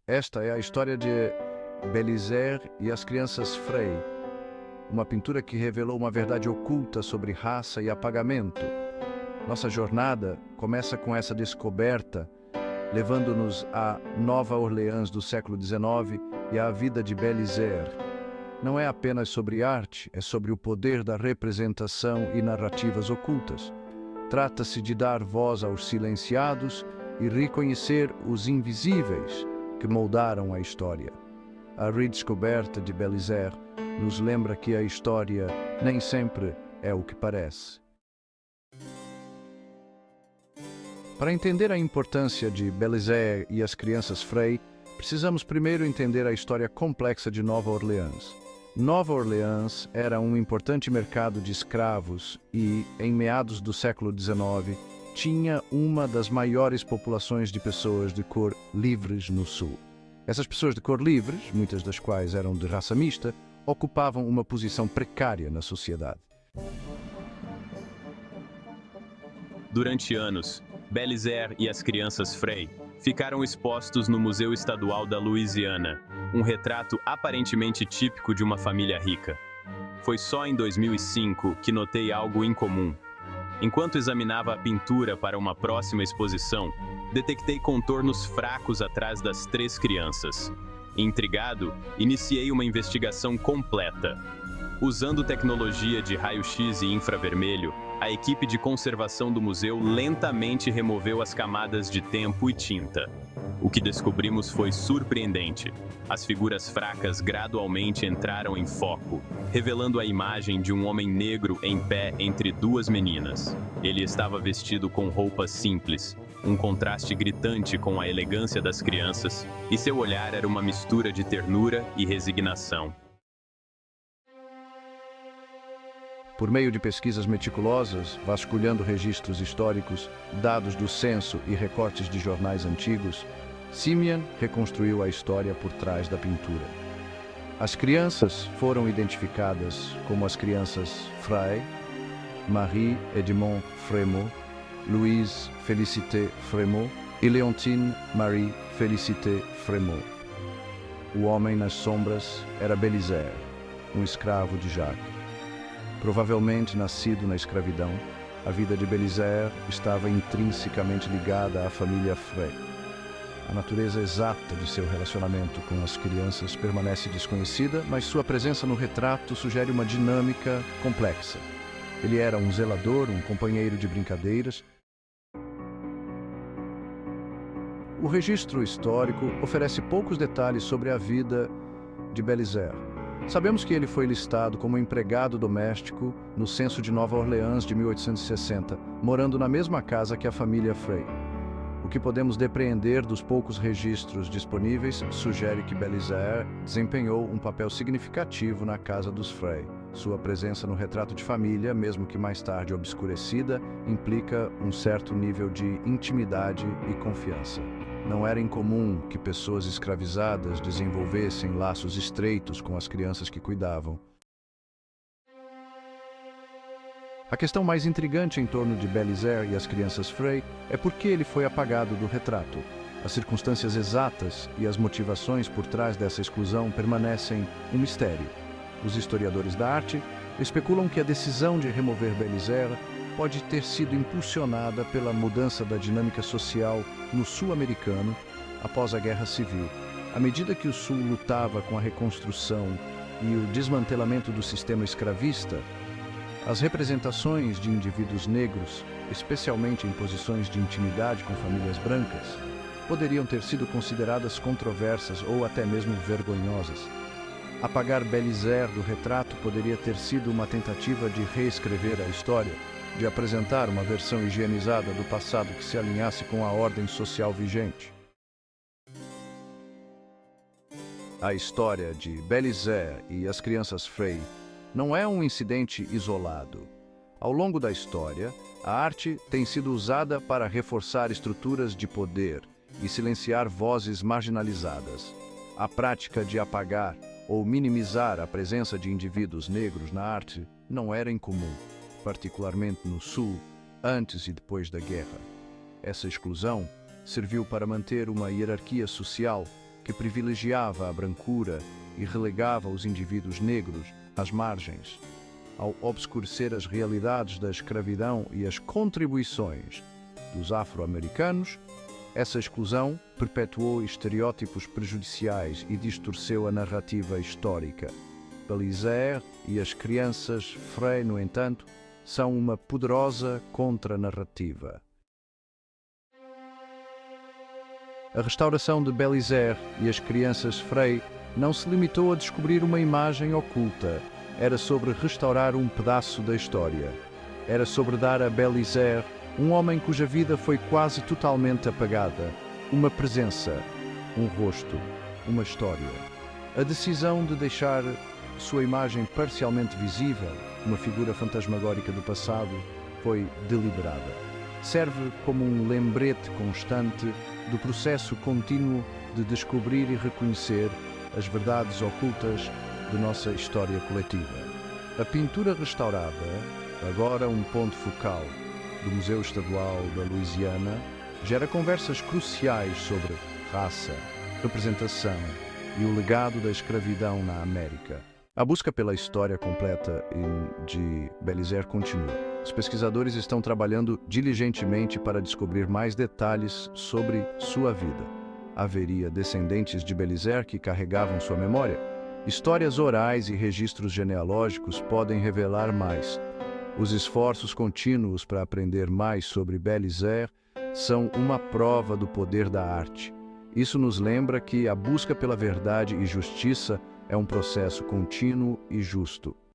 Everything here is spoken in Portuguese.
Esta é a história de Bélisaire e as crianças Frey, uma pintura que revelou uma verdade oculta sobre raça e apagamento. Nossa jornada começa com essa descoberta, levando-nos à Nova Orleans do século XIX e à vida de Bélisaire. Não é apenas sobre arte, é sobre o poder da representação e narrativas ocultas. Trata-se de dar voz aos silenciados e reconhecer os invisíveis que moldaram a história. A redescoberta de Bélisaire nos lembra que a história nem sempre é o que parece. Para entender a importância de Bélisaire e as crianças Frey, precisamos primeiro entender a história complexa de Nova Orleans. Nova Orleans era um importante mercado de escravos e, em meados do século XIX, tinha uma das maiores populações de pessoas de cor livres no sul. Essas pessoas de cor livres, muitas das quais eram de raça mista, ocupavam uma posição precária na sociedade. Durante anos, Bélisaire e as crianças Frey ficaram expostos no Museu Estadual da Louisiana, um retrato aparentemente típico de uma família rica. Foi só em 2005 que notei algo incomum. Enquanto examinava a pintura para uma próxima exposição, detectei contornos fracos atrás das 3 crianças. Intrigado, iniciei uma investigação completa. Usando tecnologia de raio-x e infravermelho, a equipe de conservação do museu lentamente removeu as camadas de tempo e tinta. O que descobrimos foi surpreendente. As figuras fracas gradualmente entraram em foco, revelando a imagem de um homem negro em pé entre 2 meninas. Ele estava vestido com roupas simples, um contraste gritante com a elegância das crianças, e seu olhar era uma mistura de ternura e resignação. Por meio de pesquisas meticulosas, vasculhando registros históricos, dados do censo e recortes de jornais antigos, Simeon reconstruiu a história por trás da pintura. As crianças foram identificadas como as crianças Frey, Marie Edmond Frémaux, Louise Félicité Frémaux e Léontine Marie Félicité Frémaux. O homem nas sombras era Bélisaire, um escravo de Jacques. Provavelmente nascido na escravidão, a vida de Bélisaire estava intrinsecamente ligada à família Frey. A natureza exata de seu relacionamento com as crianças permanece desconhecida, mas sua presença no retrato sugere uma dinâmica complexa. Ele era um zelador, um companheiro de brincadeiras. O registro histórico oferece poucos detalhes sobre a vida de Bélisaire. Sabemos que ele foi listado como empregado doméstico no censo de Nova Orleans de 1860, morando na mesma casa que a família Frey. O que podemos depreender dos poucos registros disponíveis sugere que Bélisaire desempenhou um papel significativo na casa dos Frey. Sua presença no retrato de família, mesmo que mais tarde obscurecida, implica um certo nível de intimidade e confiança. Não era incomum que pessoas escravizadas desenvolvessem laços estreitos com as crianças que cuidavam. A questão mais intrigante em torno de Bélisaire e as crianças Frey é por que ele foi apagado do retrato. As circunstâncias exatas e as motivações por trás dessa exclusão permanecem um mistério. Os historiadores da arte especulam que a decisão de remover Bélisaire pode ter sido impulsionada pela mudança da dinâmica social no sul americano após a Guerra Civil. À medida que o sul lutava com a reconstrução e o desmantelamento do sistema escravista, as representações de indivíduos negros, especialmente em posições de intimidade com famílias brancas, poderiam ter sido consideradas controversas ou até mesmo vergonhosas. Apagar Bélisaire do retrato poderia ter sido uma tentativa de reescrever a história, de apresentar uma versão higienizada do passado que se alinhasse com a ordem social vigente. A história de Bélisaire e as crianças Frey não é um incidente isolado. Ao longo da história, a arte tem sido usada para reforçar estruturas de poder e silenciar vozes marginalizadas. A prática de apagar ou minimizar a presença de indivíduos negros na arte não era incomum, particularmente no Sul, antes e depois da guerra. Essa exclusão serviu para manter uma hierarquia social que privilegiava a brancura e relegava os indivíduos negros às margens. Ao obscurecer as realidades da escravidão e as contribuições dos afro-americanos, essa exclusão perpetuou estereótipos prejudiciais e distorceu a narrativa histórica. Belisaire e as crianças Frey, no entanto, são uma poderosa contranarrativa. A restauração de Belisaire e as crianças Frey não se limitou a descobrir uma imagem oculta. Era sobre restaurar um pedaço da história. Era sobre dar a Belisaire um homem cuja vida foi quase totalmente apagada, uma presença, um rosto, uma história. A decisão de deixar sua imagem parcialmente visível, uma figura fantasmagórica do passado, foi deliberada. Serve como um lembrete constante do processo contínuo de descobrir e reconhecer as verdades ocultas de nossa história coletiva. A pintura restaurada, agora um ponto focal do Museu Estadual da Louisiana, gera conversas cruciais sobre raça, representação e o legado da escravidão na América. A busca pela história completa de Belisaire continua. Os pesquisadores estão trabalhando diligentemente para descobrir mais detalhes sobre sua vida. Haveria descendentes de Belisaire que carregavam sua memória? Histórias orais e registros genealógicos podem revelar mais. Os esforços contínuos para aprender mais sobre Belisaire são uma prova do poder da arte. Isso nos lembra que a busca pela verdade e justiça é um processo contínuo e justo.